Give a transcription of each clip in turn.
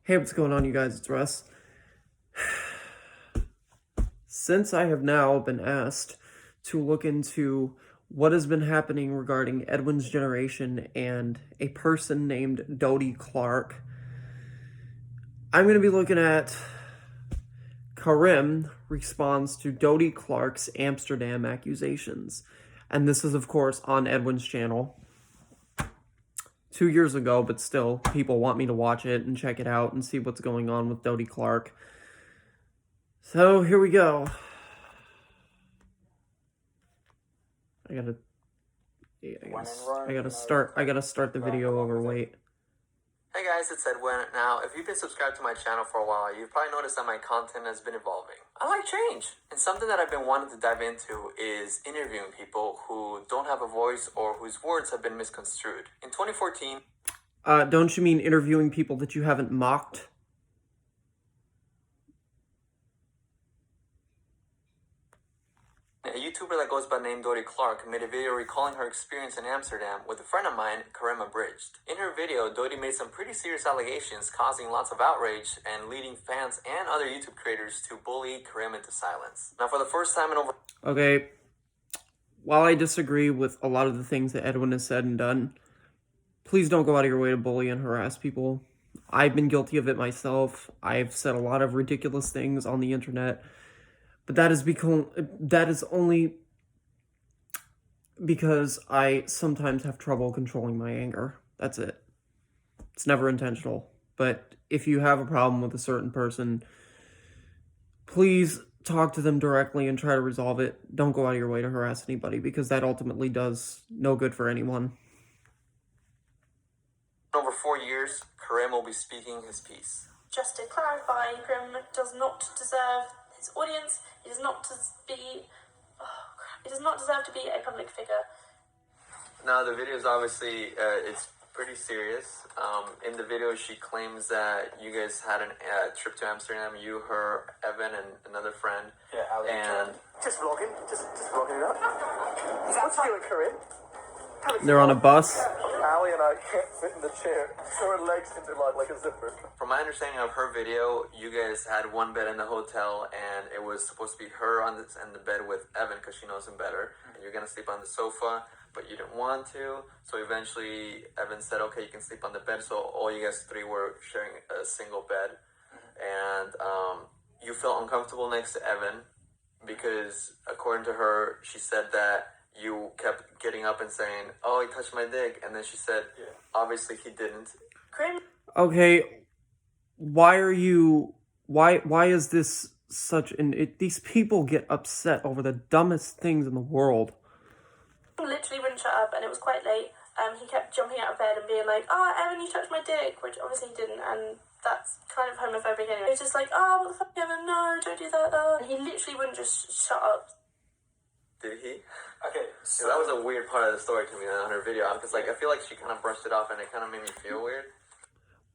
Hey, what's going on, you guys? It's Russ. Since I have now been asked to look into what has been happening regarding Edwin's generation and a person named Dodie Clark, I'm going to be looking at Karim responds to Dodie Clark's Amsterdam accusations. And this is, of course, on Edwin's channel. 2 years ago, but still, people want me to watch it and check it out and see what's going on with Dodie Clark. So, here we go. I gotta start the video over. Wait. Hey guys, it's Edwin. Now, if you've been subscribed to my channel for a while, you've probably noticed that my content has been evolving. I like change. And something that I've been wanting to dive into is interviewing people who don't have a voice or whose words have been misconstrued. In 2014... Don't you mean interviewing people that you haven't mocked? A YouTuber that goes by the name Dodie Clark made a video recalling her experience in Amsterdam with a friend of mine, Karim Abridged. In her video, Dodie made some pretty serious allegations, causing lots of outrage and leading fans and other YouTube creators to bully Karim into silence. Now, for the first time in over... Okay, while I disagree with a lot of the things that Edwin has said and done, please don't go out of your way to bully and harass people. I've been guilty of it myself. I've said a lot of ridiculous things on the internet. But that is only because I sometimes have trouble controlling my anger. That's it. It's never intentional. But if you have a problem with a certain person, please talk to them directly and try to resolve it. Don't go out of your way to harass anybody, because that ultimately does no good for anyone. Over 4 years, Karim will be speaking his piece. Just to clarify, Karim does not deserve his audience. He does not deserve to be a public figure. Now, the video is obviously, it's pretty serious. In the video, she claims that you guys had a trip to Amsterdam, you, her, Evan, and another friend. Yeah, Ali. And just vlogging it up. What's you and Karim? They're on a bus. Ali and I can't fit in the chair, so her legs into like a zipper. from my understanding of her video, you guys had one bed in the hotel, and it was supposed to be her on the bed with Evan because she knows him better, and you're gonna sleep on the sofa, but you didn't want to. So eventually, Evan said, "Okay, you can sleep on the bed." So all you guys three were sharing a single bed, and you felt uncomfortable next to Evan because, according to her, she said that you kept getting up and saying, "Oh, he touched my dick," and then she said, "Obviously, he didn't." Okay, why is this such these people get upset over the dumbest things in the world. Literally wouldn't shut up, and it was quite late. He kept jumping out of bed and being like, "Oh, Evan, you touched my dick," which obviously he didn't, and that's kind of homophobic anyway. He was just like, "Oh, what the fuck, Evan, no, don't do that." And he literally wouldn't just shut up. Did he? Okay, So that was a weird part of the story to me on her video, because I feel like she kind of brushed it off, and it kind of made me feel weird.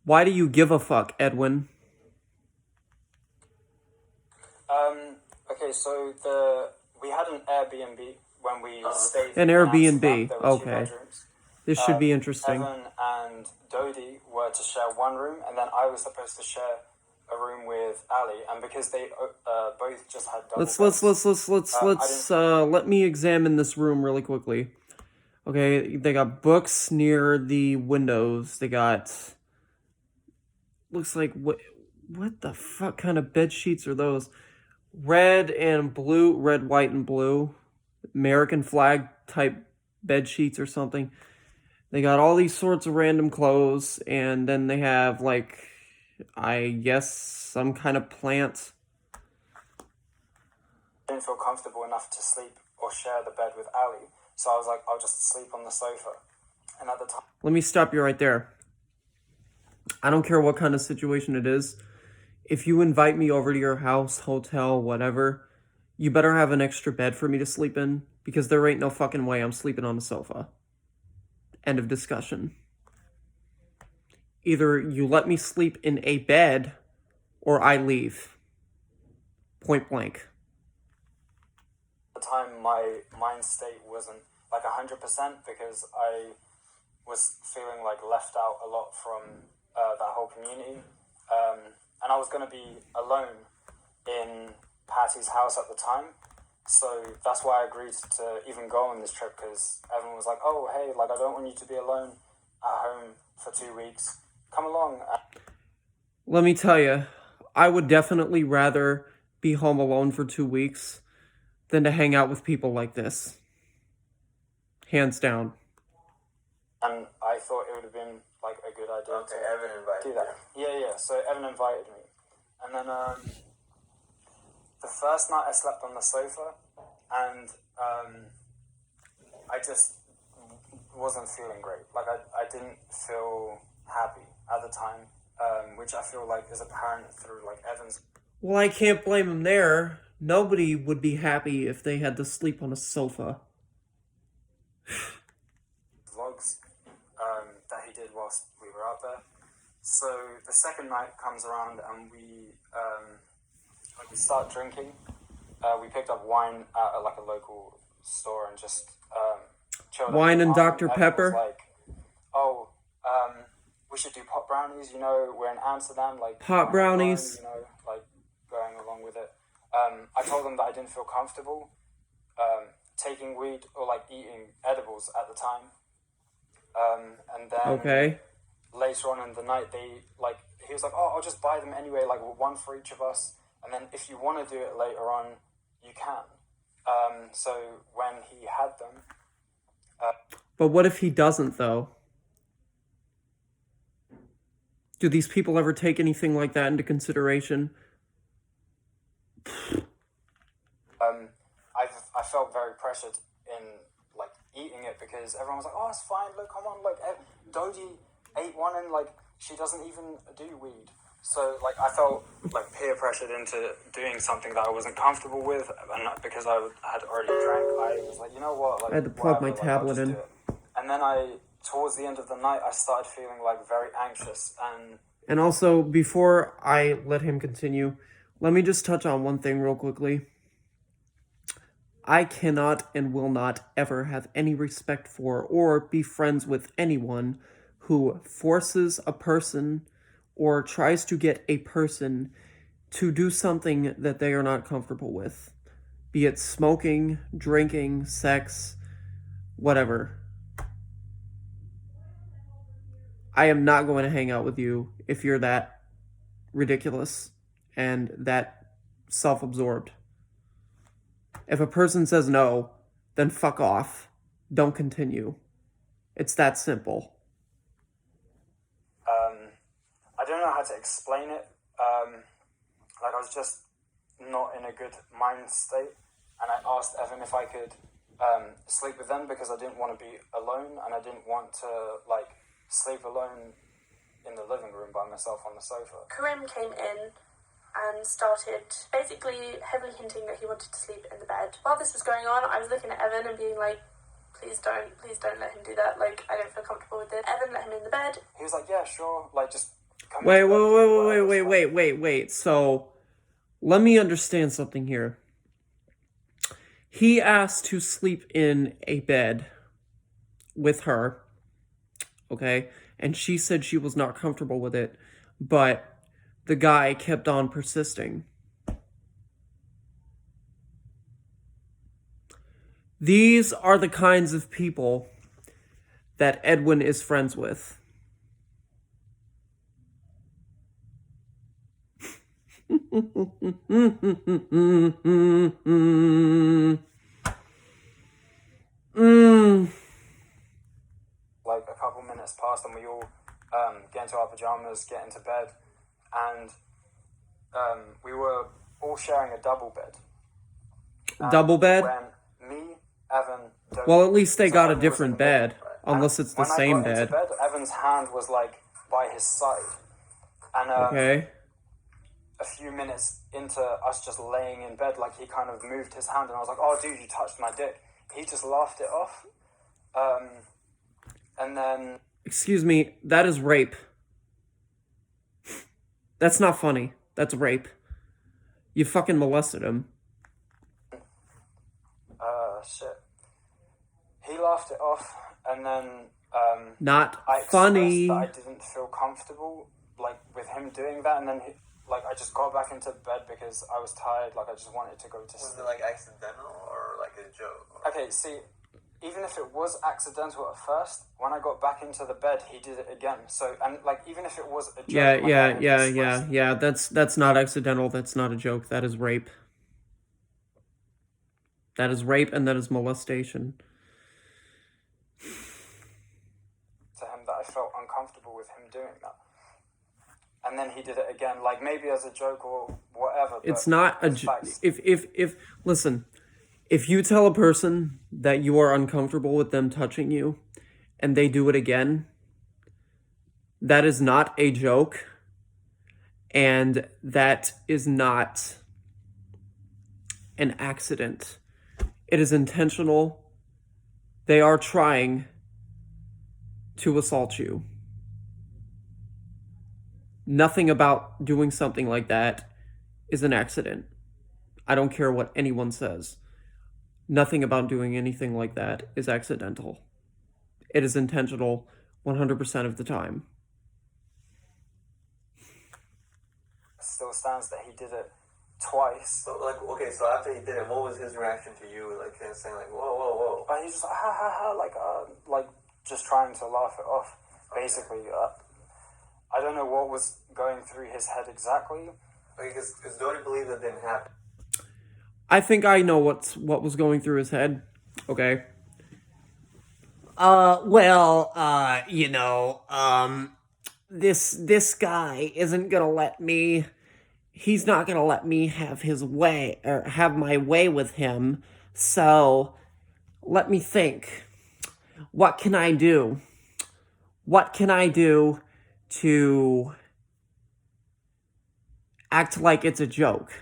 Why do you give a fuck, Edwin? Okay, so we had an Airbnb when we stayed. An in Airbnb, Amsterdam. There were two okay. bedrooms. This should be interesting. Evan and Dodie were to share one room, and then I was supposed to share a room with Ali. And because they both just had double beds, let me examine this room really quickly. Okay, they got books near the windows. They got, looks like, what the fuck kind of bed sheets are those? Red, white, and blue. American flag type bed sheets or something. They got all these sorts of random clothes, and then they have, like, I guess, some kind of plant. I didn't feel comfortable enough to sleep or share the bed with Ali, so I was like, I'll just sleep on the sofa. And at the time... Let me stop you right there. I don't care what kind of situation it is. If you invite me over to your house, hotel, whatever, you better have an extra bed for me to sleep in, because there ain't no fucking way I'm sleeping on the sofa. End of discussion. Either you let me sleep in a bed, or I leave. Point blank. At the time, my mind state wasn't like 100% because I was feeling like left out a lot from that whole community. and I was going to be alone in Patty's house at the time. So that's why I agreed to even go on this trip, because everyone was like, oh, hey, like, I don't want you to be alone at home for 2 weeks. Come along. Let me tell you, I would definitely rather be home alone for 2 weeks than to hang out with people like this. Hands down. And I thought it would have been, like, a good idea Okay, Evan invited do that. Yeah, so Evan invited me. And then the first night I slept on the sofa, and I just wasn't feeling great. Like, I didn't feel happy at the time, which I feel like is apparent through, like, Evan's... Well, I can't blame him there. Nobody would be happy if they had to sleep on a sofa. vlogs that he did whilst we were out there. So the second night comes around, and we start drinking. We picked up wine at a local store and just chilled. Wine and Dr. Evan Pepper? was like, oh, we should do pot brownies, you know, we're in Amsterdam, like... Pot brownies? You know, like, going along with it. I told them that I didn't feel comfortable taking weed or, like, eating edibles at the time. And then... Okay. Later on in the night, he was like, oh, I'll just buy them anyway, like, one for each of us. And then if you want to do it later on, you can. So when he had them... But what if he doesn't, though? Do these people ever take anything like that into consideration? I felt very pressured in, like, eating it, because everyone was like, oh, it's fine, look, come on, like, Dodie ate one, and, like, she doesn't even do weed. So, like, I felt, like, peer pressured into doing something that I wasn't comfortable with, and because I had already drank, I was like, you know what, like, I had to plug my whatever, tablet I'll just in. do it. And then towards the end of the night, I started feeling, like, very anxious, And also, before I let him continue, let me just touch on one thing real quickly. I cannot and will not ever have any respect for or be friends with anyone who forces a person or tries to get a person to do something that they are not comfortable with. Be it smoking, drinking, sex, whatever. I am not going to hang out with you if you're that ridiculous and that self-absorbed. If a person says no, then fuck off. Don't continue. It's that simple. I don't know how to explain it. Like, I was just not in a good mind state, and I asked Evan if I could sleep with them, because I didn't want to be alone, and I didn't want to, like, sleep alone in the living room by myself on the sofa. Karim came in and started basically heavily hinting that he wanted to sleep in the bed. While this was going on, I was looking at Evan and being like, please don't let him do that. Like, I don't feel comfortable with this. Evan let him in the bed. He was like, yeah, sure, like, just come Wait. So, let me understand something here. He asked to sleep in a bed with her, okay? And she said she was not comfortable with it, but the guy kept on persisting. These are the kinds of people that Edwin is friends with. Like, a couple minutes passed, and we all get into our pajamas, get into bed, and we were all sharing a double bed. Double bed? When me, Evan, Dodie, Well, at least they so got a Evan was different in the bed. bed, unless it's the When same I got bed. into bed, Evan's hand was, like, by his side. And Okay. a few minutes into us just laying in bed, like, he kind of moved his hand, and I was like, oh, dude, you touched my dick. He just laughed it off. And then... Excuse me, that is rape. That's not funny. That's rape. You fucking molested him. Shit. He laughed it off, and then... Not I funny. expressed that I didn't feel comfortable, like, with him doing that, and then like I just got back into bed because I was tired. Like I just wanted to go to sleep. Was it like accidental or like a joke? Okay, see, even if it was accidental at first, when I got back into the bed, he did it again. So, and like even if it was a joke, Yeah. That's not accidental. That's not a joke. That is rape. That is rape, and that is molestation. To him that I felt uncomfortable with him doing that. And then he did it again, like maybe as a joke or whatever. It's not a joke. If listen, if you tell a person that you are uncomfortable with them touching you, and they do it again, that is not a joke, and that is not an accident. It is intentional. They are trying to assault you. Nothing about doing something like that is an accident. I don't care what anyone says. Nothing about doing anything like that is accidental. It is intentional 100% of the time. Still stands that he did it twice. So like, okay, so after he did it, what was his reaction to you? Like him saying like, whoa. But he's just like, ha ha ha, like just trying to laugh it off. Basically, I don't know what was going through his head exactly. Because Dodie believed that didn't happen. I think I know what was going through his head. Okay. This guy isn't gonna let me. He's not gonna let me have his way or have my way with him. So, let me think. What can I do? What can I do to act like it's a joke?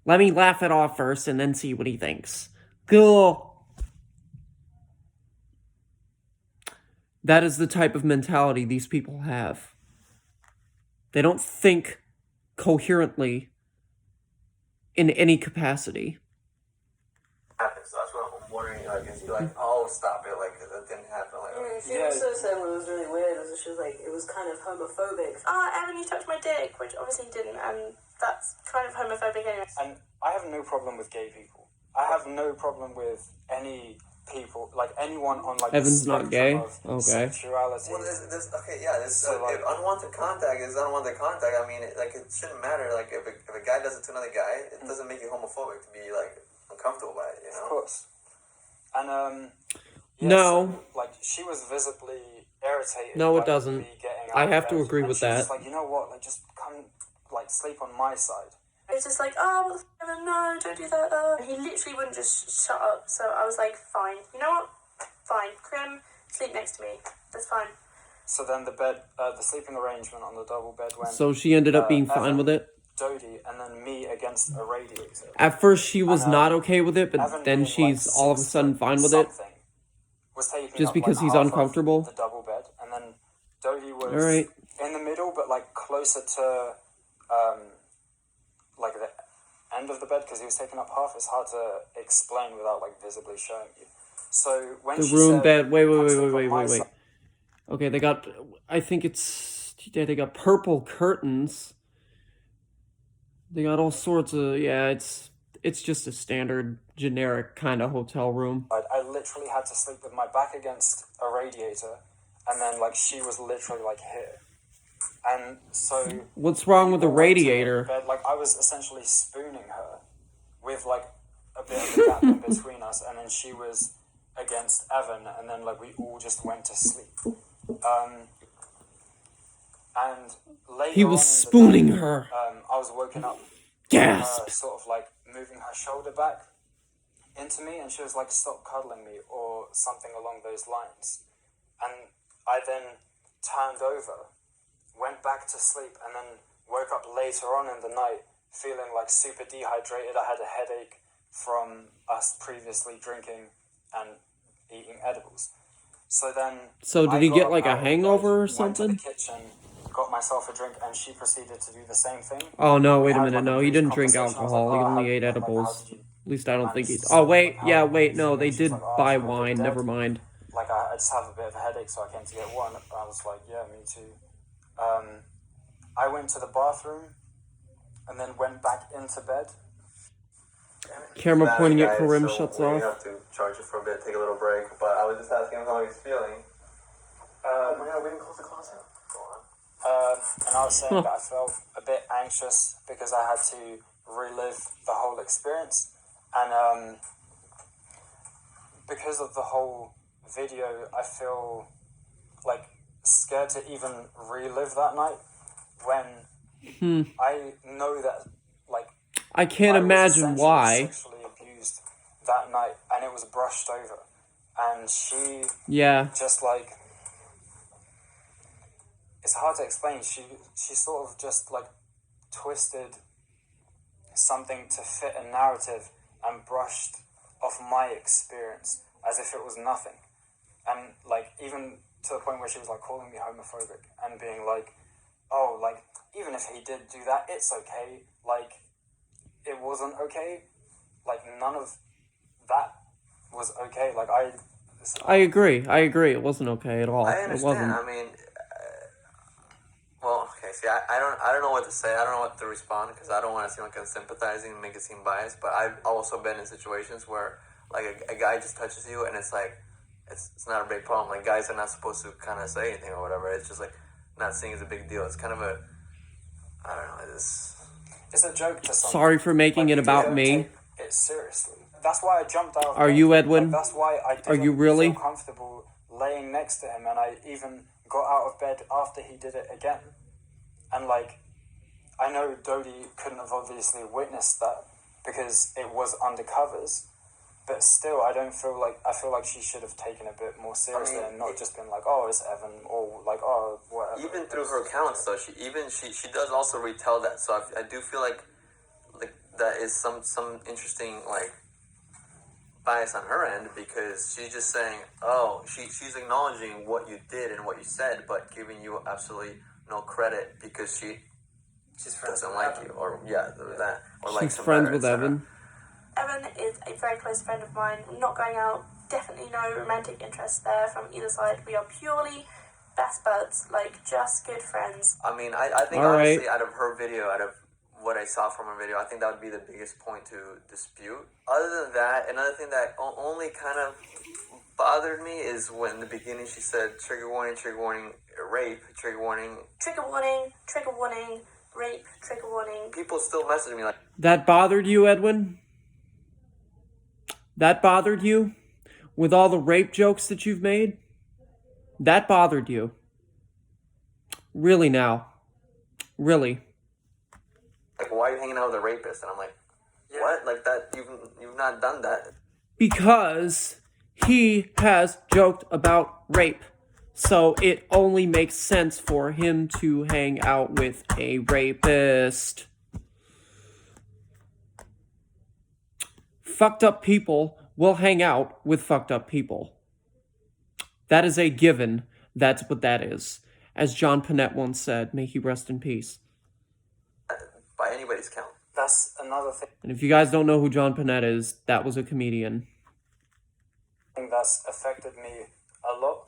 Let me laugh it off first and then see what he thinks. Cool. That is the type of mentality these people have. They don't think coherently in any capacity. So that's what I'm wondering. Like, is he like, oh, stop it? Like, that didn't happen. Like, She also said what was really weird was she was like, it was kind of homophobic. Evan, you touched my dick, which obviously he didn't, and that's kind of homophobic anyway. And I have no problem with gay people. I have no problem with any people, like anyone on like Evan's the not gay? spectrum of Okay. sexuality. well, this So, like- if unwanted contact is unwanted contact. I mean, it shouldn't matter. Like, if a guy does it to another guy, it doesn't make you homophobic to be like uncomfortable by it. You know? Of course. And No. like she was visibly irritated. No, it by doesn't. me getting I out of have to bed, agree and with she was that. just like, you know what? Like, just come, like, sleep on my side. It was just like, what the f***, Evan, no, don't do that. And he literally wouldn't just shut up, so I was like, fine. You know what? Fine. Karim, sleep next to me. That's fine. So then the bed, the sleeping arrangement on the double bed went So she ended up being fine Evan, with it. Dodie, and then me against a radiator. At first she was And, not okay with it, but Evan then being, she's like, all of a 6 sudden foot fine with it. something, was taking Just up, because like, he's half of uncomfortable? the double bed, and then Dodie was Alright. in the middle, but like closer to like the end of the bed because he was taking up half. It's hard to explain without like visibly showing you. So when The she room said, bed. Wait. "Come sleep on my Wait. side," Okay, they got. I think they got purple curtains. They got all sorts of. Yeah, it's just a standard, generic kind of hotel room. I literally had to sleep with my back against a radiator, and then like she was literally like here, and so. What's wrong with the all went to radiator? bed, like I was essentially spooning her, with like a bit of a gap in between us, and then she was against Evan, and then like we all just went to sleep. And later He on was in the spooning night, her. I was woken up, Gasp. sort of like moving her shoulder back into me, and she was like, "Stop cuddling me," or something along those lines. And I then turned over, went back to sleep, and then woke up later on in the night feeling like super dehydrated. I had a headache from us previously drinking and eating edibles. So then, So did I he got get up like a out of bed, hangover or went to something? the kitchen, got myself a drink, and she proceeded to do the same thing. Oh no! We Wait a had, minute. like, No, he brief didn't drink conversation. I was alcohol. like, He "Oh, only how- ate like, how edibles. did you At least I don't think he. manage Oh to- wait, like, yeah, how wait. did No, you-" they And she was did like, "Oh, I buy feel a bit wine. dead. Never mind. Like I just have a bit of a headache, so I came to get one." I was like, "Yeah, me too." I went to the bathroom and then went back into bed. Camera pointing at Karim so shuts we're off. gonna have to charge it for a bit, take a little break. But I was just asking him how he's feeling. Oh my god, we didn't close the closet. Go on. And I was saying that I felt a bit anxious because I had to relive the whole experience. And because of the whole video, I feel like scared to even relive that night when I know that, like, I can't I was imagine essentially why. sexually abused that night, and it was brushed over. And she Yeah. just, like, it's hard to explain. She sort of just, like, twisted something to fit a narrative and brushed off my experience as if it was nothing. And, like, even to the point where she was, like, calling me homophobic and being like, oh, like, even if he did do that, it's okay. Like, it wasn't okay. Like, none of that was okay. Like, I agree. It wasn't okay at all. I It understand. wasn't. I mean, well, okay. See, I don't know what to say. I don't know what to respond because I don't want to seem like I'm sympathizing and make it seem biased. But I've also been in situations where, like, a guy just touches you and it's like, it's not a big problem. Like, guys are not supposed to kind of say anything or whatever. It's just like not seeing as a big deal. It's kind of a, I don't know. it's a joke to some. Sorry for making it about don't me. take it seriously. That's why I jumped out of Are bed. you Edwin? Like, that's why I Are didn't you really? feel comfortable laying next to him, and I even got out of bed after he did it again. And, like, I know Dodie couldn't have obviously witnessed that because it was undercovers, but still, I feel like she should have taken it a bit more seriously and not just been like, oh, it's Evan, or like, oh, whatever. Even through her accounts, though, she does also retell that. So I do feel like that is some interesting, like, bias on her end because she's just saying, oh, she's acknowledging what you did and what you said, but giving you absolutely no credit because she doesn't like you, or that, or likes She's him friends better, with etc. Evan. Evan is a very close friend of mine. I'm not going out. Definitely no romantic interest there from either side. We are purely best buds, like just good friends. I mean, I think All right. honestly, out of her video, out of what I saw from her video, I think that would be the biggest point to dispute. Other than that, another thing that only kind of bothered me is when in the beginning she said trigger warning, rape, trigger warning. Trigger warning, rape, trigger warning. People still message me like, That bothered you, Edwin? That bothered you? With all the rape jokes that you've made? That bothered you? Really now? Really? why are you hanging out with a rapist? And I'm like, what? Like that? You've not done that. Because he has joked about rape. So it only makes sense for him to hang out with a rapist. Fucked up people will hang out with fucked up people. That is a given. That's what that is. As John Panette once said, may he rest in peace. By anybody's count. That's another thing And if you guys don't know who John Panette is, that was a comedian. that's affected me a lot,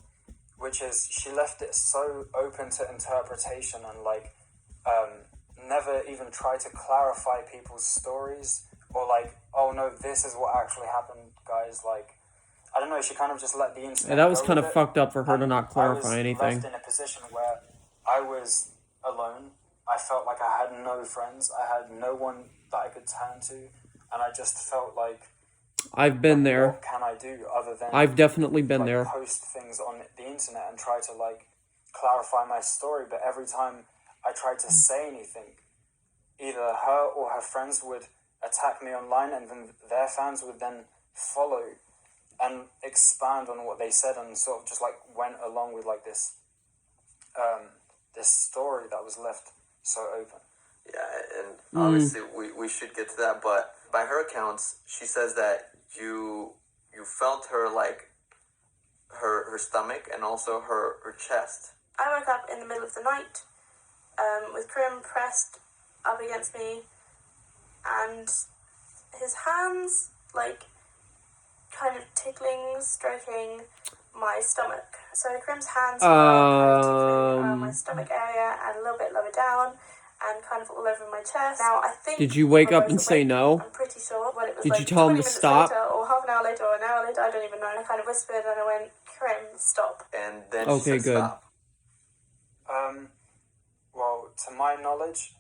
which is she left it so open to interpretation and never even tried to clarify people's stories or oh no, this is what actually happened, guys. I don't know, she kind of just let the internet And that was go kind with of it. fucked up for her to not clarify I was anything. left in a position where I was alone. I felt like I had no friends. I had no one that I could turn to, and I just felt like I've been there. what can I do other than I've definitely been there. post things on the internet and try to clarify my story, but every time I tried to say anything, either her or her friends would attack me online, and then their fans would then follow and expand on what they said and sort of just went along with this this story that was left so open. Yeah, and obviously we should get to that, but by her accounts, she says that you felt her her stomach and also her chest. I woke up in the middle of the night with Karim pressed up against me and his hands kind of tickling, stroking my stomach. So Karim's hands were kind of my Um, stomach area and a little bit lower down and kind of all over my chest. Now, I think did you we wake were up both and say awake. no? I'm pretty sure. But it was Did like you tell him 20 to minutes stop? later or half an hour later or an hour later, I don't even know. I kind of whispered and I went, Karim, stop. And then Okay, she said good. stop. Well, to my knowledge,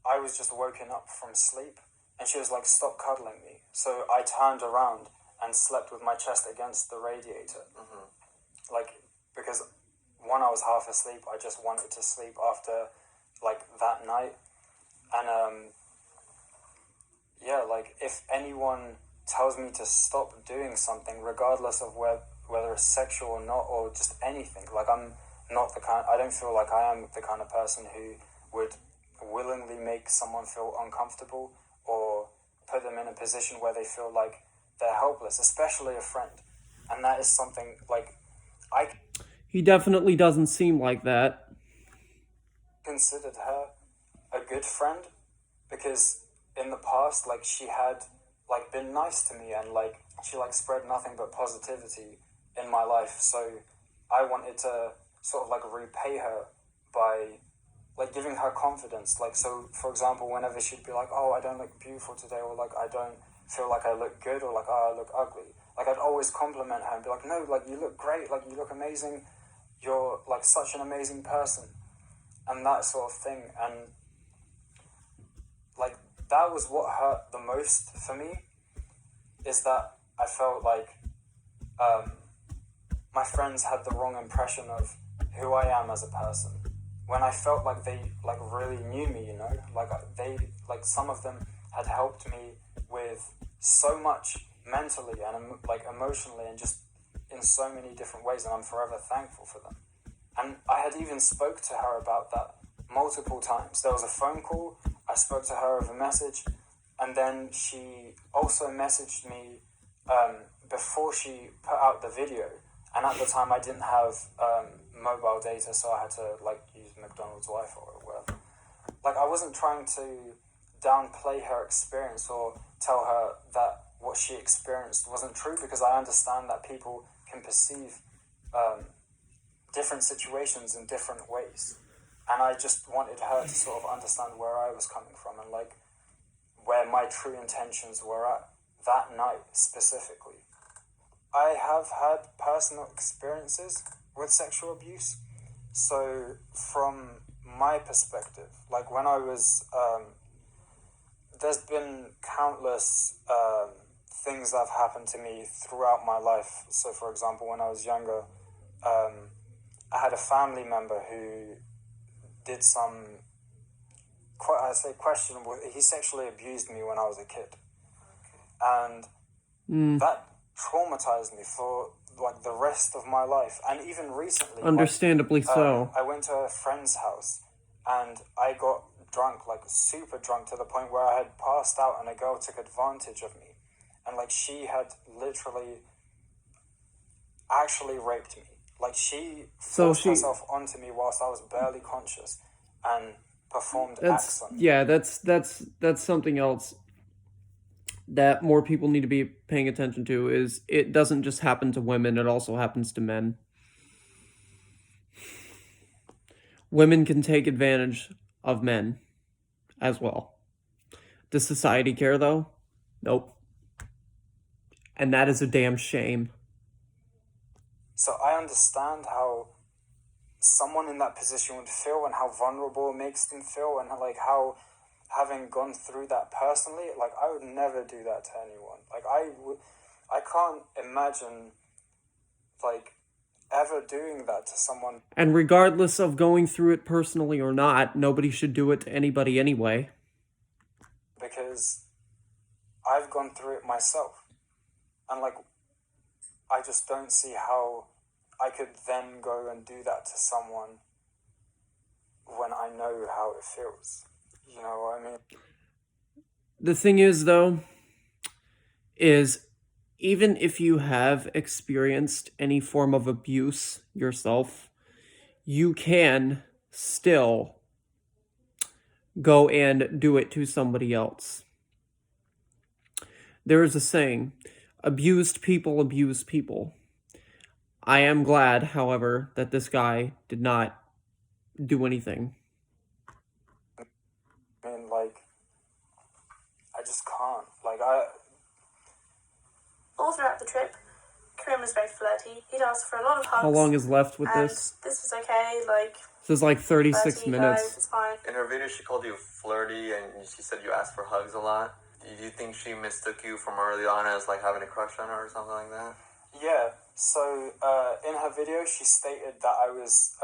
I was just woken up from sleep, and she was like, "Stop cuddling me." So I turned around and slept with my chest against the radiator, like because one, I was half asleep. I just wanted to sleep after like that night, and yeah, like if anyone tells me to stop doing something, regardless of whether it's sexual or not, or just anything, like I'm not the kind. I don't feel like I am the kind of person who would willingly make someone feel uncomfortable or put them in a position where they feel like they're helpless, especially a friend. And that is something like I He definitely doesn't seem like that. considered her a good friend because in the past, like she had like been nice to me and like she like spread nothing but positivity in my life. So I wanted to sort of like repay her by like giving her confidence. Like, so for example, whenever she'd be like, "Oh, I don't look beautiful today," or like, "I don't feel like I look good," or like, "Oh, I look ugly," like I'd always compliment her and be like, "No, like you look great, like you look amazing, you're like such an amazing person," and that sort of thing. And like that was what hurt the most for me, is that I felt like my friends had the wrong impression of who I am as a person, when I felt like they like really knew me, you know, like they, like some of them had helped me with so much mentally and like emotionally and just in so many different ways, and I'm forever thankful for them. And I had even spoke to her about that multiple times. There was a phone call, I spoke to her over message, and then she also messaged me before she put out the video. And at the time I didn't have mobile data, so I had to like use McDonald's Wi-Fi or whatever. Like I wasn't trying to downplay her experience or tell her that what she experienced wasn't true, because I understand that people can perceive different situations in different ways. And I just wanted her to sort of understand where I was coming from and like where my true intentions were at that night specifically. I have had personal experiences with sexual abuse. So from my perspective, like when I was, there's been countless things that have happened to me throughout my life. So for example, when I was younger, I had a family member who did some, I say questionable, he sexually abused me when I was a kid. And that traumatized me for like the rest of my life. And even recently, Understandably so. I went to a friend's house and I got drunk, like super drunk, to the point where I had passed out and a girl took advantage of me. And like she had literally actually raped me. Like she forced herself onto me whilst I was barely conscious and performed acts on me. Yeah, that's something else that more people need to be paying attention to. Is it doesn't just happen to women, it also happens to men. Women can take advantage of men as well. Does society care though? Nope. And that is a damn shame. So I understand how someone in that position would feel and how vulnerable it makes them feel, and like how, having gone through that personally, like I would never do that to anyone. Like I can't imagine like ever doing that to someone. And regardless of going through it personally or not, nobody should do it to anybody anyway. Because I've gone through it myself. And like, I just don't see how I could then go and do that to someone when I know how it feels. You know what I mean? The thing is, though, is even if you have experienced any form of abuse yourself, you can still go and do it to somebody else. There is a saying, abused people abuse people. I am glad, however, that this guy did not do anything. I mean, like, I just can't. Like, All throughout the trip, Karim was very flirty. He'd ask for a lot of hugs. How long is left with and this? this was okay. Like, This is like 36 flirty, minutes. guys, it's fine. In her video, she called you flirty, and she said you asked for hugs a lot. Do you think she mistook you from early on as like having a crush on her or something like that? yeah. So, in her video, she stated that I was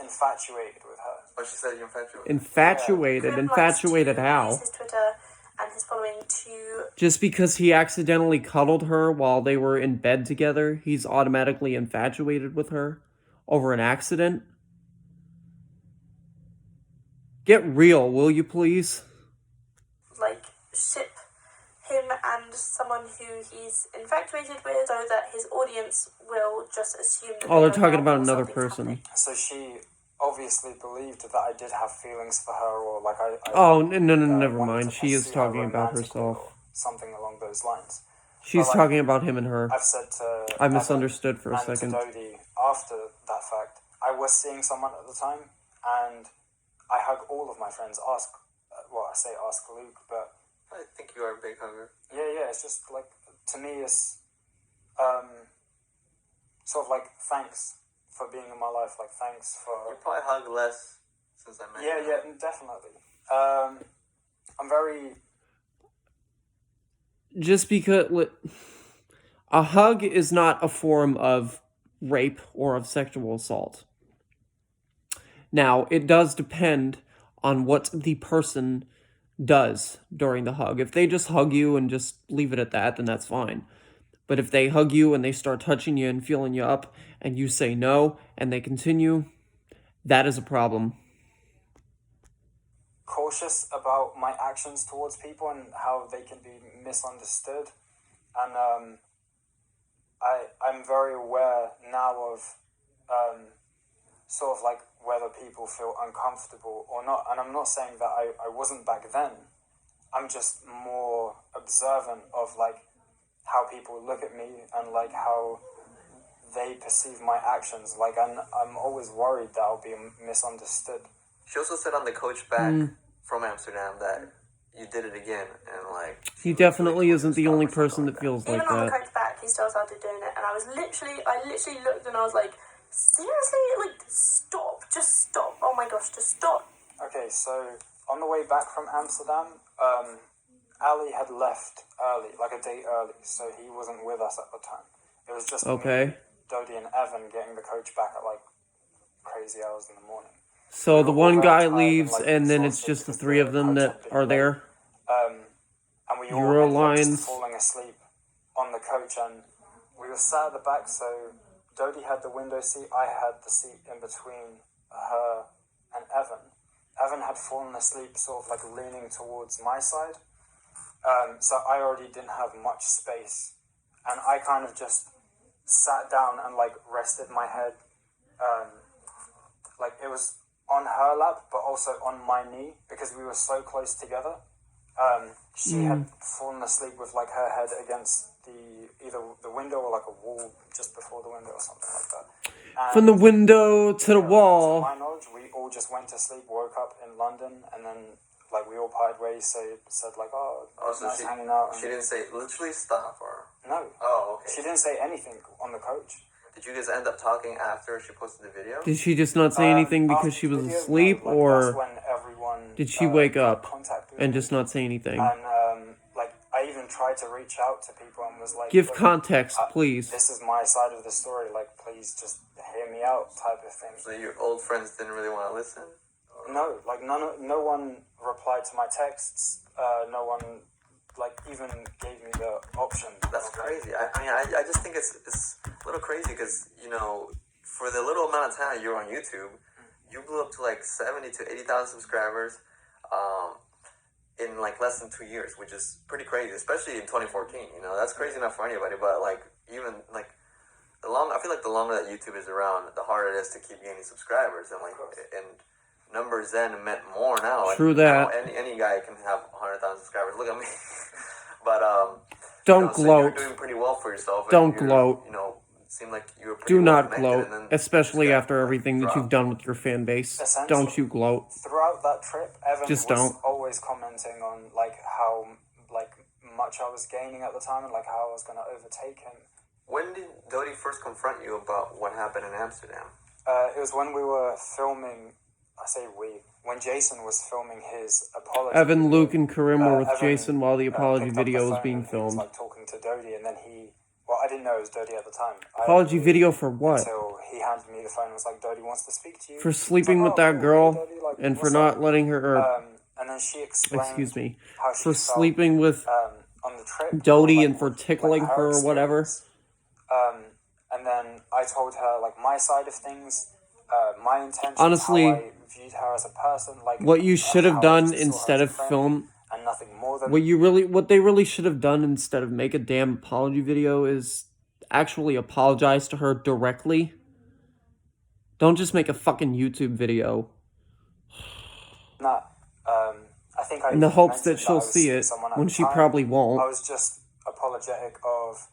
infatuated with her. Oh, she said you're infatuated. Infatuated? Karim Infatuated likes to how? use his Twitter and his following to... Just because he accidentally cuddled her while they were in bed together, he's automatically infatuated with her over an accident? Get real, will you please? like, ship him and someone who he's infatuated with, so that his audience will just assume that Oh, they're they know talking now about or another something's person. happening. So she obviously believed that I did have feelings for her, or like I Oh, no, never wanted mind. to She is pursue her talking about romantically herself. or something along those lines. She's But, like, talking about him and her. I've said to I Evan misunderstood for a and second. to Dodie after that fact, I was seeing someone at the time, and I hug all of my friends. Ask Luke, but I think you are a big hugger. yeah, it's just like, to me, it's sort of like, thanks for being in my life. Like, thanks You for probably hug less since I met you. yeah, definitely. I'm very Just because a hug is not a form of rape or of sexual assault. Now, it does depend on what the person does during the hug. If they just hug you and just leave it at that, then that's fine. But if they hug you and they start touching you and feeling you up and you say no and they continue, that is a problem. cautious about my actions towards people and how they can be misunderstood, and I'm very aware now of sort of like whether people feel uncomfortable or not. And I'm not saying that I wasn't back then. I'm just more observant of like how people look at me and like how they perceive my actions. Like, I'm always worried that I'll be misunderstood. She also said on the coach back from Amsterdam that you did it again, and like He definitely isn't the only person that feels like Even on the that. coach back, he still started doing it, and I literally looked and I was like, seriously? Like, stop, just stop. Oh my gosh, just stop. Okay, so on the way back from Amsterdam, Ali had left early, like a day early, so he wasn't with us at the time. It was just Okay. me, Dodie, and Evan getting the coach back at like crazy hours in the morning. So the We were all one very guy tired and, leaves like, and then it's exhausted just the because three of them coach that had been are late. there. And we all Euro ended up just lines. falling asleep on the coach, and we were sat at the back, so Dodie had the window seat, I had the seat in between her and Evan. Evan had fallen asleep sort of like leaning towards my side, so I already didn't have much space, and I kind of just sat down and like rested my head, like it was on her lap but also on my knee because we were so close together. She had fallen asleep with like her head against either the window or like a wall just before the window or something like that. And From the window to the to wall. my knowledge, we all just went to sleep, woke up in London, and then like we all parted ways. So said like, oh, it's so nice hanging out. she didn't say literally stop or No, oh okay. she didn't say anything on the coach. Did you guys end up talking after she posted the video? Did she just not say anything because After she the was video, asleep, no, like, or that's when everyone, did she wake up contacted and me. just not say anything? And like I even tried to reach out to people and was like, Give "Look, context, please. this is my side of the story. Like, please just hear me out," type of thing. So your old friends didn't really want to listen? No, like no one replied to my texts. No one like even gave me the option. That's crazy. I just think it's a little crazy because, you know, for the little amount of time you're on YouTube, you blew up to like 70 to 80,000 subscribers in like less than 2 years, which is pretty crazy, especially in 2014. You know, that's crazy enough for anybody, but like even like I feel like the longer that YouTube is around, the harder it is to keep gaining subscribers, and like and numbers then meant more now. Like, True that. now any guy can have 100,000 subscribers. Look at me. But Don't you know, so gloat. you're doing pretty well for yourself. Don't and you're, gloat. You know, seemed like you were pretty Do well not connected, gloat, and then especially this guy, after everything that you've dropped. done with your fan base. Essentially, Don't you gloat. Throughout that trip, Evan Just was don't. always commenting on like how like much I was gaining at the time and like how I was going to overtake him. When did Dodie first confront you about what happened in Amsterdam? It was when we were filming. I say we. When Jason was filming his apology. Evan, video, Luke, and Karim were with Evan, Jason while the apology picked up the video was phone being and he was, filmed. like talking to Dodie, and then he. Well, I didn't know it was Dodie at the time. Apology video for what? Until he handed me the phone and was like, Dodie wants to speak to you. For sleeping with "Oh, that cool, girl hey, Dodie, like, and for what's not up?" letting her. And then she explained. Excuse me. How she For felt, sleeping with on the trip. Dodie like, and for with, tickling like, her or whatever. experience. And then I told her like my side of things, my intentions, Honestly, how I viewed her as a person, like what you should have how I done just saw her instead as of a friend film, and nothing more than what they really should have done instead of make a damn apology video is actually apologize to her directly. Don't just make a fucking YouTube video that. I think I in the even hopes that mentioned she'll I was see seeing it someone at when the she time. probably I won't. was just apologetic of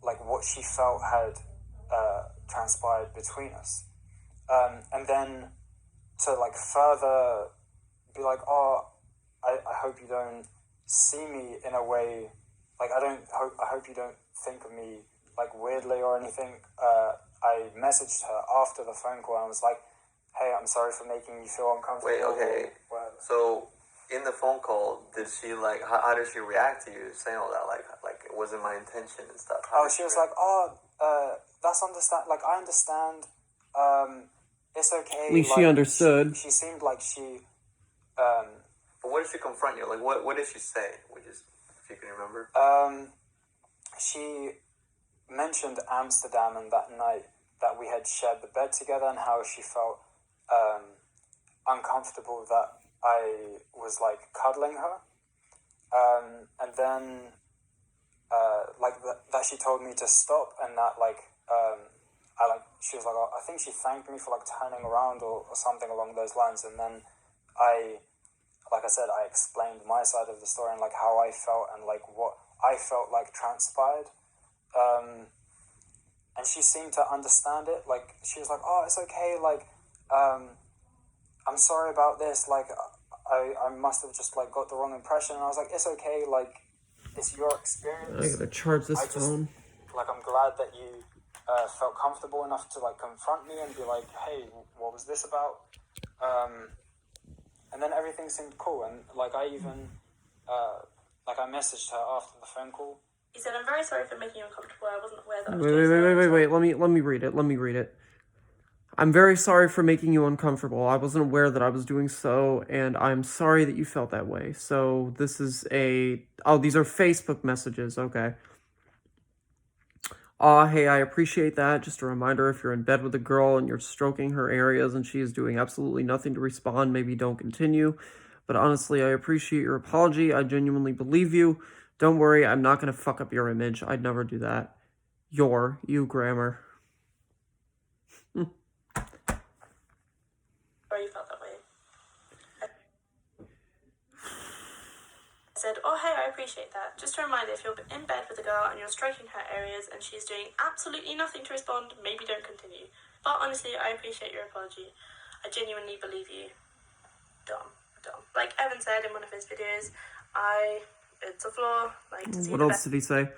like what she felt had transpired between us, and then to like further be like, oh, I hope you don't see me in a way like I hope you don't think of me like weirdly or anything. I messaged her after the phone call and I was like, hey, I'm sorry for making you feel uncomfortable. Wait, okay. So in the phone call, did she like? How did she react to you saying all that? Like it wasn't my intention and stuff. Oh, she was like, that's understand. Like I understand. It's okay. At least like, she understood. She seemed like she. But what did she confront you? Like what did she say? If you can remember. She mentioned Amsterdam and that night that we had shared the bed together and how she felt uncomfortable that I was like cuddling her, and then that she told me to stop and that she was like, I think she thanked me for like turning around or something along those lines, and then like I said, I explained my side of the story and like how I felt and like what I felt like transpired. And she seemed to understand it. Like, she was like, oh, it's okay. Like, I'm sorry about this. Like, I must have just like got the wrong impression. And I was like, it's okay. Like, it's your experience. I gotta charge this phone. Like, I'm glad that you felt comfortable enough to like confront me and be like, hey, what was this about? And then everything seemed cool. And like, I even, like I messaged her after the phone call. He said, I'm very sorry for making you uncomfortable. I wasn't aware that I was Wait. Let me read it. I'm very sorry for making you uncomfortable. I wasn't aware that I was doing so, and I'm sorry that you felt that way. So this is these are Facebook messages. Okay. Hey, I appreciate that. Just a reminder, if you're in bed with a girl and you're stroking her areas and she is doing absolutely nothing to respond, maybe don't continue. But honestly, I appreciate your apology. I genuinely believe you. Don't worry, I'm not going to fuck up your image. I'd never do that. You grammar. sorry you felt that way. I said, oh, hey, I appreciate that. Just a reminder, if you're in bed with a girl and you're stroking her areas and she's doing absolutely nothing to respond, maybe don't continue. But honestly, I appreciate your apology. I genuinely believe you. Dumb. Like Evan said in one of his videos, it's a flaw. Like, What else did he say?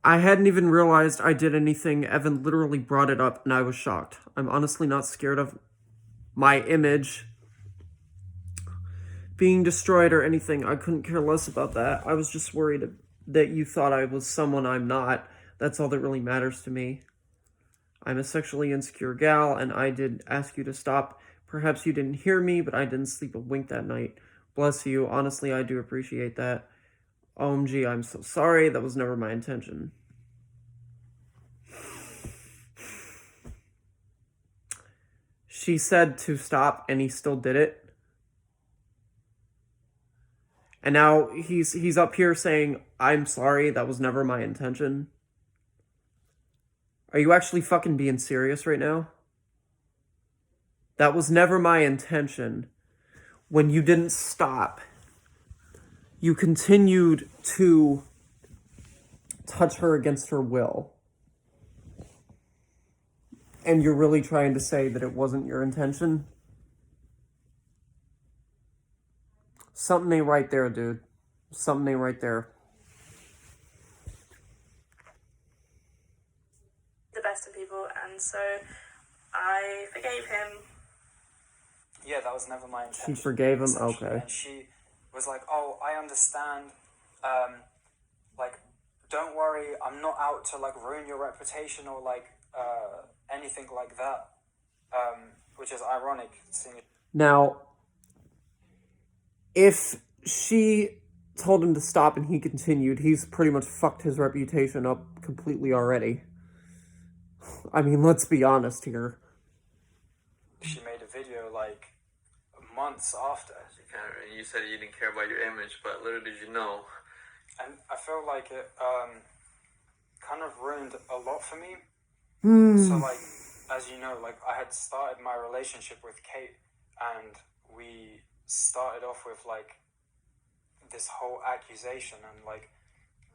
I hadn't even realized I did anything. Evan literally brought it up and I was shocked. I'm honestly not scared of my image being destroyed or anything. I couldn't care less about that. I was just worried that you thought I was someone I'm not. That's all that really matters to me. I'm a sexually insecure gal and I did ask you to stop. Perhaps you didn't hear me, but I didn't sleep a wink that night. Bless you. Honestly, I do appreciate that. OMG, I'm so sorry. That was never my intention. She said to stop, and he still did it. And now he's up here saying, I'm sorry, that was never my intention. Are you actually fucking being serious right now? That was never my intention. When you didn't stop, you continued to touch her against her will. And you're really trying to say that it wasn't your intention? Something ain't right there, dude. Something ain't right there. The best of people, and so I forgave him. Yeah, that was never my intention. She forgave him? essentially. Okay. And she was like, oh, I understand. Like, don't worry, I'm not out to, like, ruin your reputation or, like, anything like that. Which is ironic, seeing it. Now, if she told him to stop and he continued, he's pretty much fucked his reputation up completely already. I mean, let's be honest here. She made a video, like, months after. You said you didn't care about your image, but little did you know. And I feel like it kind of ruined a lot for me. So, like, as you know, like, I had started my relationship with Kate, and we started off with, like, this whole accusation, and, like,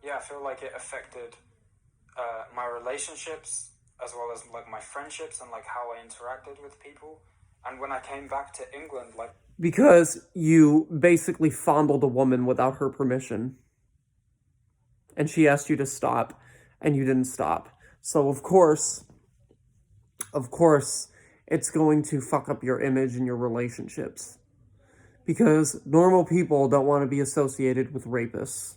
yeah, I feel like it affected my relationships, as well as, like, my friendships, and, like, how I interacted with people. And when I came back to England, like... Because you basically fondled a woman without her permission. And she asked you to stop, and you didn't stop. So, of course, it's going to fuck up your image and your relationships. Because normal people don't want to be associated with rapists.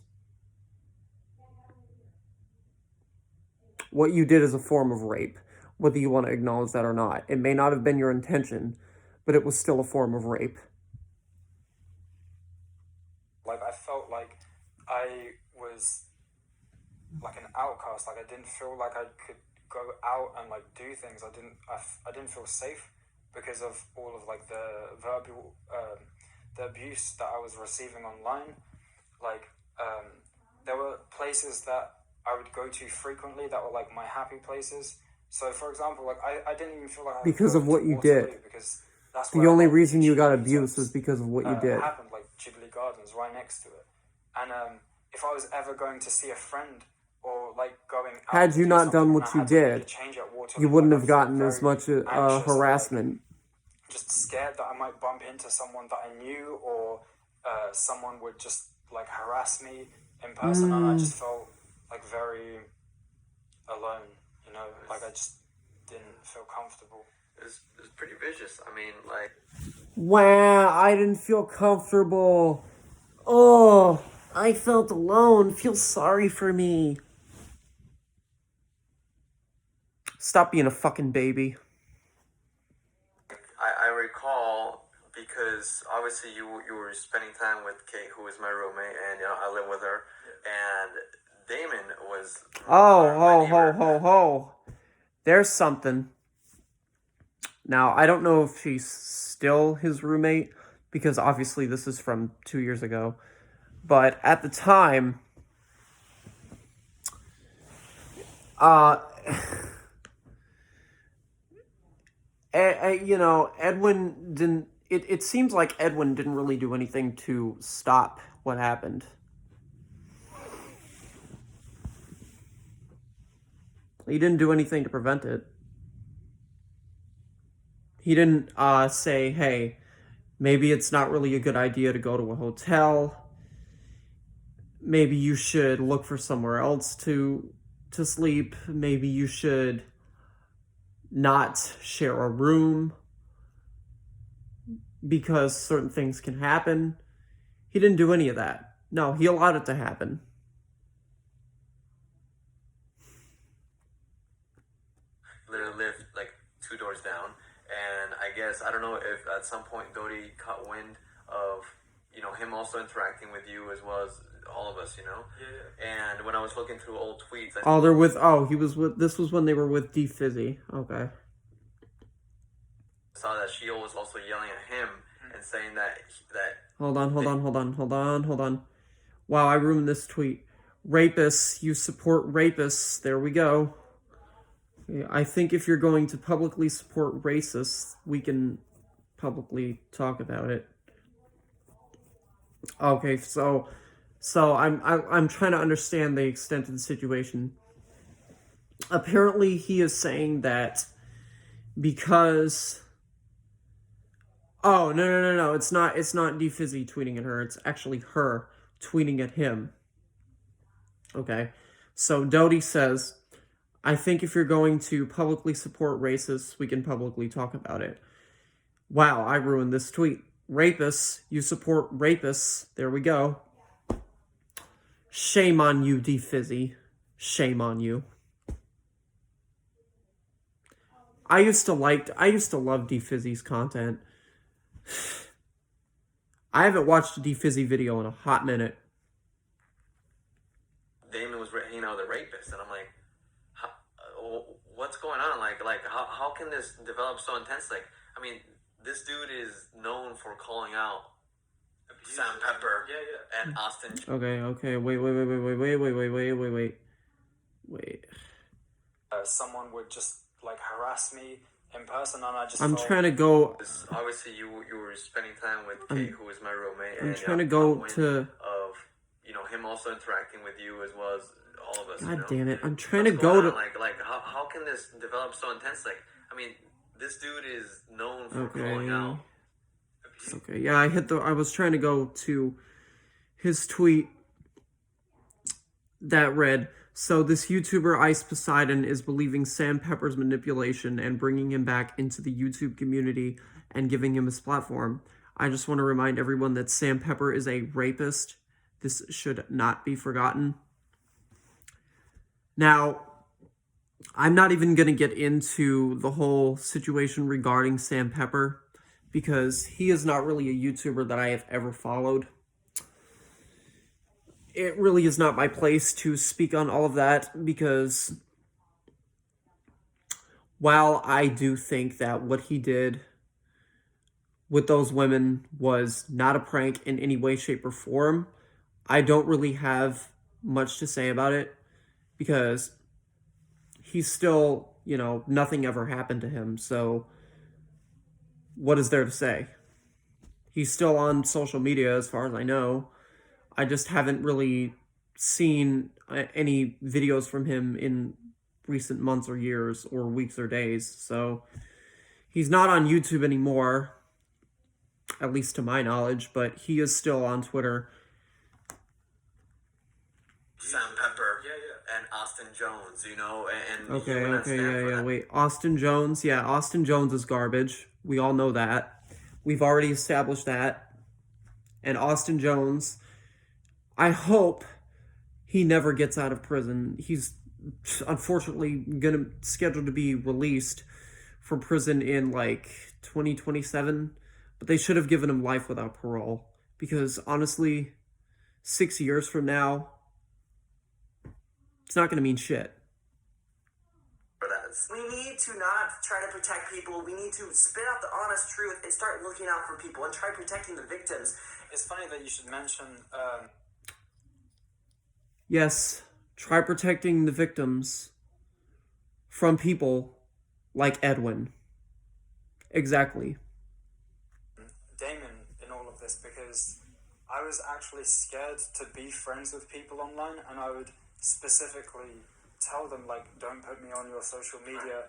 What you did is a form of rape, whether you want to acknowledge that or not. It may not have been your intention, but it was still a form of rape. Like, I felt like I was like an outcast. Like, I didn't feel like I could go out and, like, do things. I didn't feel safe because of all of, like, the verbal, the abuse that I was receiving online. Like, there were places that I would go to frequently that were, like, my happy places. So, for example, like, I didn't even feel like I because of what you Waterloo, did. because that's The where only a lot of reason you got YouTube abused videos, was because of what you did. happened, like Jubilee Gardens, right next to it. And if I was ever going to see a friend or, like, going out Had to you do not something done and what I you had to make a did, change at Waterloo, you wouldn't like, have I felt gotten as very much anxious and, like, harassment. just scared that I might bump into someone that I knew, or someone would just, like, harass me in person, and I just felt, like, very alone, you know, like, I just didn't feel comfortable. It was pretty vicious. I mean, like... Wow, I didn't feel comfortable. Oh, I felt alone. Feel sorry for me. Stop being a fucking baby. I recall, because obviously you were spending time with Kate, who is my roommate, and, you know, I live with her, and Damon was... Oh, There's something. Now, I don't know if she's still his roommate, because obviously this is from 2 years ago. But at the time, you know, Edwin didn't... It seems like Edwin didn't really do anything to stop what happened. He didn't do anything to prevent it. He didn't say, hey, maybe it's not really a good idea to go to a hotel. Maybe you should look for somewhere else to sleep. Maybe you should not share a room because certain things can happen. He didn't do any of that. No, he allowed it to happen. Literally lived, like, 2 doors down. And I guess, I don't know if at some point Dodie caught wind of, you know, him also interacting with you as well as all of us, you know? Yeah. And when I was looking through old tweets... This was when they were with D Fizzy. Okay. Saw that she was also yelling at him and saying that... Hold on. Wow, I ruined this tweet. Rapists, you support rapists. There we go. I think if you're going to publicly support racists, we can publicly talk about it. Okay, so I'm trying to understand the extent of the situation. Apparently, he is saying that because... Oh, no. It's not DFizzy tweeting at her. It's actually her tweeting at him. Okay. So Dodie says, I think if you're going to publicly support racists, we can publicly talk about it. Wow, I ruined this tweet. Rapists, you support rapists. There we go. Shame on you, DFizzy. Shame on you. I used to love DFizzy's content. I haven't watched a DFizzy video in a hot minute. Damon was, the rapist, and I'm like, what's going on? Like, how can this develop so intense? Like, I mean, this dude is known for calling out Sam Pepper and Austin. Okay. Wait. Someone would just like harass me in person, and I just. I'm trying to go. Obviously, you were spending time with Kate, who is my roommate. I'm trying to go to. Of him also interacting with you as well as all of us. God damn it! I'm trying to go to. Like how can this develop so intense? Like, I mean, this dude is known for calling out. Okay, yeah, I was trying to go to his tweet that read, so this YouTuber Ice Poseidon is believing Sam Pepper's manipulation and bringing him back into the YouTube community and giving him his platform. I just want to remind everyone that Sam Pepper is a rapist. This should not be forgotten. Now, I'm not even going to get into the whole situation regarding Sam Pepper, because he is not really a YouTuber that I have ever followed. It really is not my place to speak on all of that, because while I do think that what he did with those women was not a prank in any way, shape, or form, I don't really have much to say about it, because he's still, nothing ever happened to him, so what is there to say? He's still on social media as far as I know. I just haven't really seen any videos from him in recent months or years or weeks or days. So he's not on YouTube anymore, at least to my knowledge, but he is still on Twitter. Sam Pepper and Austin Jones, and Okay, wait. Austin Jones is garbage. We all know that. We've already established that. And Austin Jones, I he never gets out of prison. He's unfortunately scheduled to be released from prison in 2027, but they should have given him life without parole, because honestly, 6 years from now, it's not going to mean shit. We need to not try to protect people. We need to spit out the honest truth and start looking out for people and try protecting the victims. It's funny that you should mention... Yes, try protecting the victims from people like Edwin. Exactly. Damon in all of this, because I was actually scared to be friends with people online, and I would specifically tell them, don't put me on your social media,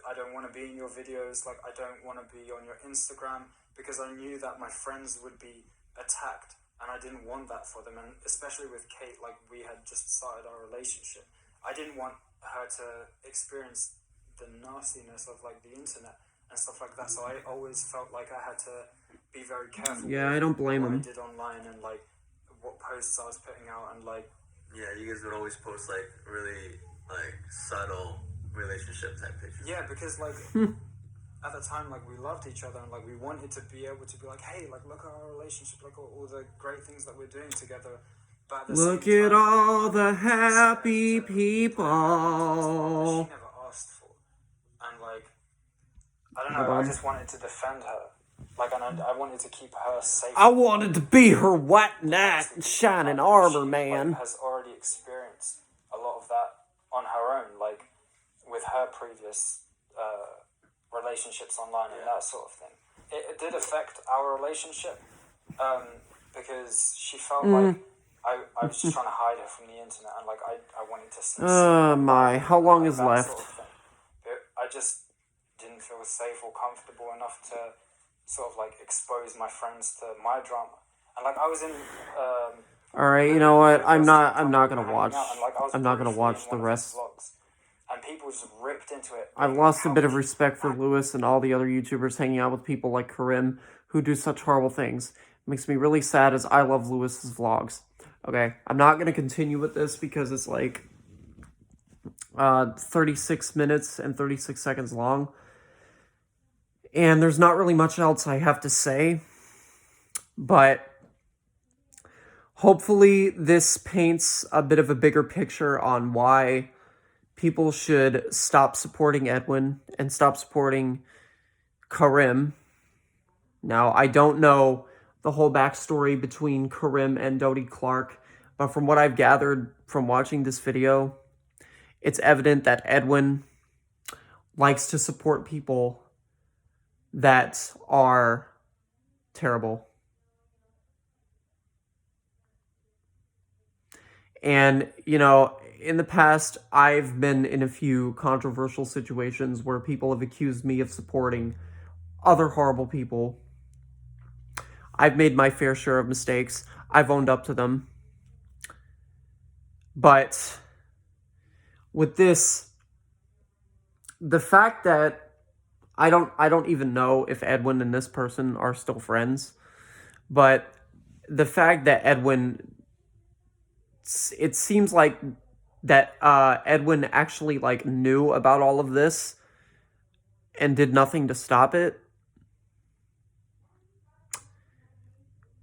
I don't want to be in your videos, I don't want to be on your Instagram, because I knew that my friends would be attacked, and I didn't want that for them. And especially with Kate, we had just started our relationship, I didn't want her to experience the nastiness of the internet and stuff like that, so I always felt like I had to be very careful. Yeah, I don't blame him. What I did online, and what posts I was putting out, and yeah, you guys would always post really subtle relationship type pictures. Yeah, because at the time we loved each other, and we wanted to be able to be hey, look at our relationship, all the great things that we're doing together. But at the Look same at time, all the happy people. She never asked for, and I don't know. I just wanted to defend her. And I wanted to keep her safe. I wanted to be her white knight in shining armor, man. Has already experienced a lot of that on her own, with her previous relationships online and that sort of thing. It did affect our relationship, because she felt I was just trying to hide her from the internet, and I wanted to see. My, how long is left? Sort of thing. I just didn't feel safe or comfortable enough to sort of like expose my friends to my drama. And like I was in All right, you know what? I'm not gonna watch. I'm not gonna watch the rest. Vlogs, and people just ripped into it. I've lost a bit of respect for Lewis and all the other YouTubers hanging out with people like Karim who do such horrible things. It makes me really sad as I love Lewis's vlogs. Okay, I'm not gonna continue with this because it's like 36 minutes and 36 seconds long. And there's not really much else I have to say. But hopefully this paints a bit of a bigger picture on why people should stop supporting Edwin and stop supporting Karim. Now, I don't know the whole backstory between Karim and Dodie Clark, but from what I've gathered from watching this video, it's evident that Edwin likes to support people that are terrible. And, you know, in the past, I've been in a few controversial situations where people have accused me of supporting other horrible people. I've made my fair share of mistakes. I've owned up to them. But with this, the fact that I don't even know if Edwin and this person are still friends, but the fact that Edwin, it seems like that Edwin actually like knew about all of this and did nothing to stop it.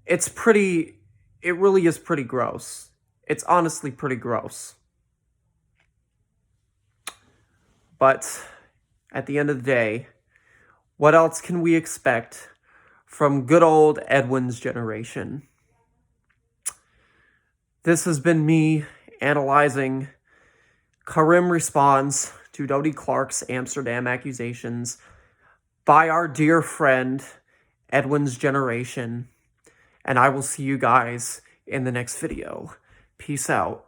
It really is pretty gross. It's honestly pretty gross. But at the end of the day, what else can we expect from good old Edwin's generation? This has been me analyzing Karim responds to Dodie Clark's Amsterdam accusations by our dear friend Edwin's generation. And I will see you guys in the next video. Peace out.